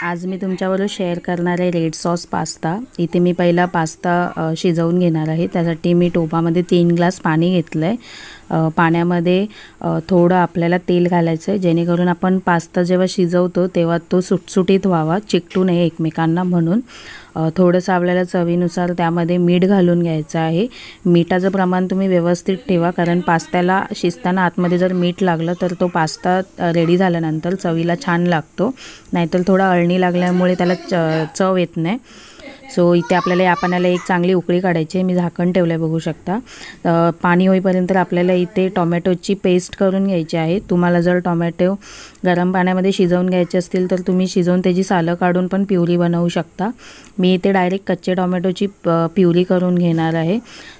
आज मी तुमच्याबरोबर शेअर करणार आहे रेड सॉस पास्ता। इथे मी पहिला पास्ता शिजवून घेणार आहे। त्यासाठी मी टोपामध्ये 3 ग्लास पाणी घेतलं आहे। पाण्यामध्ये थोडं आपल्याला तेल घालायचं आहे, जेणेकरून आपण पास्ता जेव्हा शिजवतो तेव्हा तो सुटसुटीत व्हावा, चिकटू नये एकमेकांना म्हणून। थोडंसं आपल्याला चवीनुसार त्यामध्ये मीठ घालून घ्यायचं आहे। मिठाचं प्रमाण तुम्ही व्यवस्थित ठेवा, कारण पास्त्याला शिजताना आतमध्ये जर मीठ लागलं तर तो पास्ता रेडी झाल्यानंतर चवीला छान लागतो, नाहीतर थोडा अळणी लागल्यामुळे त्याला चव येत नाही। सो इथे आपल्याला या पाण्याला एक चांगली उकळी काढायची आहे। मी झाकण ठेवलं आहे, बघू शकता। पाणी होईपर्यंत आपल्याला इथे टोमॅटोची पेस्ट करून घ्यायची आहे। तुम्हाला जर टोमॅटो गरम पाण्यामध्ये शिजवून घ्यायचे असतील तर तुम्ही शिजवून त्याची सालं काढून पण प्युरी बनवू शकता। मी इथे डायरेक्ट कच्चे टोमॅटोची प्युरी करून घेणार आहे।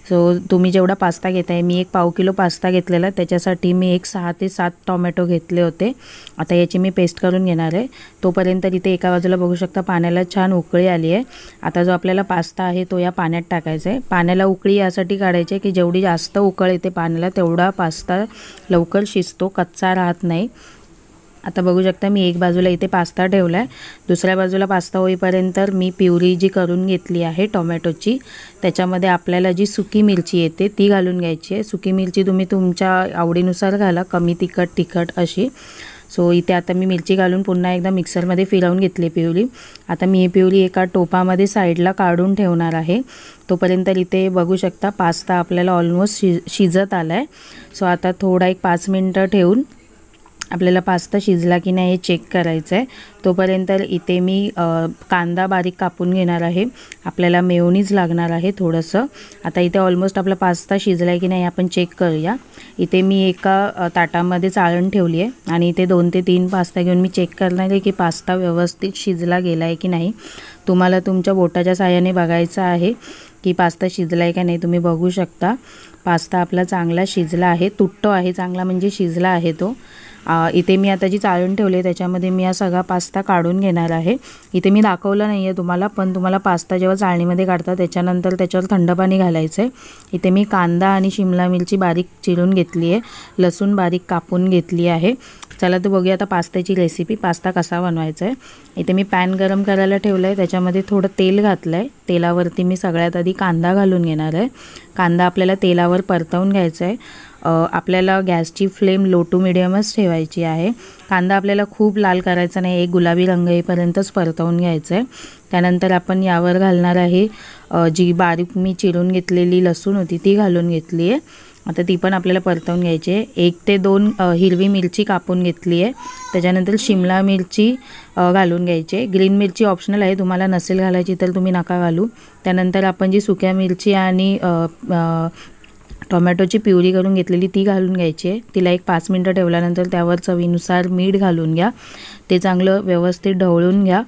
सो तुम्ही जेवढा पास्ता घेताय, मी 1 पाव किलो पास्ता घेतलेला, त्याच्यासाठी मी 6 ते 7 टोमॅटो घेतले होते। आता याची मी पेस्ट करून घेणार आहे। तोपर्यंत इथे एका बाजूला बघू शकता पाण्याला छान उकळी आली आहे। आता जो आपल्याला पास्ता आहे तो या पाण्यात टाकायचा आहे। पाण्याला उकळी यासाठी काढायची आहे की जेवढी जास्त उकळ येते पाण्याला तेवढा पास्ता लवकर शिजतो, कच्चा राहत नाही। आता बघू शकता मी एक बाजूला इथे पास्ता ठेवला आहे, दुसऱ्या बाजूला पास्ता होईपर्यंत मी प्युरी जी करून घेतली आहे टोमॅटोची, त्याच्यामध्ये आपल्याला जी सुकी मिरची येते ती घालून घ्यायची आहे। सुकी मिरची तुम्ही तुमच्या आवडीनुसार घाला, कमी तिखट अशी। सो इथे आता मी मिरची घालून पुन्हा एकदा मिक्सरमध्ये फिरवून घेतली प्युरी। आता मी ही प्युरी एका टोपामध्ये साईडला काढून ठेवणार आहे। तोपर्यंत इथे बघू शकता पास्ता आपल्याला ऑलमोस्ट शिजत आला आहे। सो आता थोडा एक 5 मिनटं ठेवून आपल्याला पास्ता शिजला की नाही हे चेक करायचं आहे। तोपर्यंत इथे मी कांदा बारीक कापून घेणार आहे। आपल्याला मेयोनीज लागणार आहे थोडंसं। आता इथे ऑलमोस्ट आपला पास्ता शिजला आहे की नाही आपण चेक करूया। इथे मी एका ताटामध्ये चाळण ठेवली आहे आणि इथे 2 ते 3 पास्ता घेऊन मी चेक करणार आहे की पास्ता व्यवस्थित शिजला गेला आहे की नाही। तुम्हाला तुमच्या बोटाच्या साहाय्याने बघायचं आहे की पास्ता शिजला आहे का नाही। तुम्ही बघू शकता पास्ता आपला चांगला शिजला आहे, तुटतो आहे चांगला, म्हणजे शिजला आहे तो। इथे मी आता जी चाळण ठेवली आहे त्याच्यामध्ये मी हा सगळा पास्ता काढून घेणार आहे। इथे मी दाखवलं नाही आहे तुम्हाला, पण तुम्हाला पास्ता जेव्हा चाळणीमध्ये काढता त्याच्यानंतर त्याच्यावर थंड पाणी घालायचं आहे। इथे मी कांदा आणि शिमला मिरची बारीक चिरून घेतली आहे, लसूण बारीक कापून घेतली आहे। चला तर बघूया आता पास्त्याची रेसिपी, पास्ता कसा बनवायचा आहे। इथे मी पॅन गरम करायला ठेवलं आहे, त्याच्यामध्ये थोडं तेल घातलं आहे। तेलावरती मी सगळ्यात आधी कांदा घालून घेणार आहे। कांदा आपल्याला तेलावर परतवून घ्यायचा आहे। आपल्याला गॅसची फ्लेम लो टू मिडियमच ठेवायची आहे। कांदा आपल्याला खूप लाल करायचा नाही, एक गुलाबी रंग येईपर्यंतच परतवून घ्यायचं आहे। त्यानंतर आपण यावर घालणार आहे जी बारीक मी चिरून घेतलेली लसूण होती ती घालून घेतली आहे। आता ती पण आपल्याला परतवून घ्यायची आहे। 1 ते 2 हिरवी मिरची कापून घेतली आहे। त्याच्यानंतर शिमला मिरची घालून घ्यायची आहे। ग्रीन मिरची ऑप्शनल आहे, तुम्हाला नसेल घालायची तर तुम्ही नका घालू। त्यानंतर आपण जी सुक्या मिरची आणि टोमॅटोची प्युरी करून घेतलेली ती घालून घ्यायची आहे। तिला एक 5 मिनटं ठेवल्यानंतर त्यावर चवीनुसार मीठ घालून घ्या, ते चांगलं व्यवस्थित ढवळून घ्या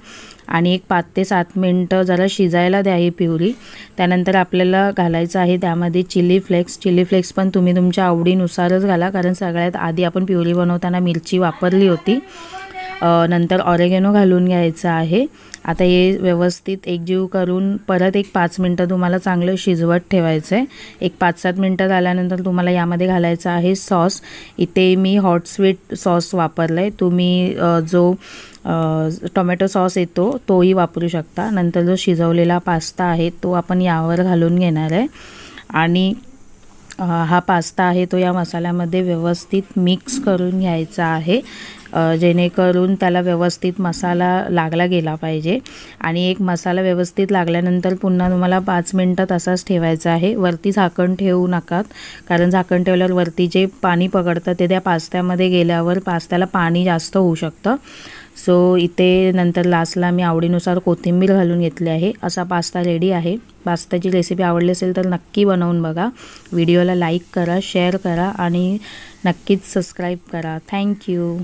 आणि एक 5 ते 7 मिनटं जरा शिजायला द्या ही प्युरी। त्यानंतर आपल्याला घालायचं आहे त्यामध्ये चिली फ्लेक्स पण तुम्ही तुमच्या आवडीनुसारच घाला, कारण सगळ्यात आधी आपण प्युरी बनवताना मिरची वापरली होती। नंतर ऑरेगॅनो घालून घ्यायचं आहे। आता हे व्यवस्थित एकजीव करून परत एक 5 मिनटं तुम्हाला चांगलं शिजवत ठेवायचं आहे। एक 5-7 मिनटं झाल्यानंतर तुम्हाला यामध्ये घालायचं आहे सॉस। इथे मी हॉट स्वीट सॉस वापरला आहे, तुम्ही जो टोमॅटो सॉस येतो तोही वापरू शकता। नंतर जो शिजवलेला पास्ता आहे तो आपण यावर घालून घेणार आहे आणि हा पास्ता आहे तो या मसाल्यामध्ये व्यवस्थित मिक्स करून घ्यायचा आहे, जेणेकरून त्याला व्यवस्थित मसाला लागला गेला पाहिजे। आणि एक मसाला व्यवस्थित लागल्यानंतर पुन्हा तुम्हाला 5 मिनटं तसाच ठेवायचा आहे। वरती झाकण ठेवू नका, कारण झाकण ठेवल्यावर वरती जे पाणी पकडतं ते त्या पास्त्यामध्ये गेल्यावर पास्त्याला पाणी जास्त होऊ शकतं। सो इथे नंतर लास्टला मी आवडीनुसार कोथिंबीर घालून घेतली आहे। असा पास्ता रेडी आहे। पास्ताची रेसिपी आवडली असेल तर नक्की बनवून बघा। व्हिडिओला लाईक करा, शेअर करा आणि नक्कीच सबस्क्राईब करा। थँक्यू।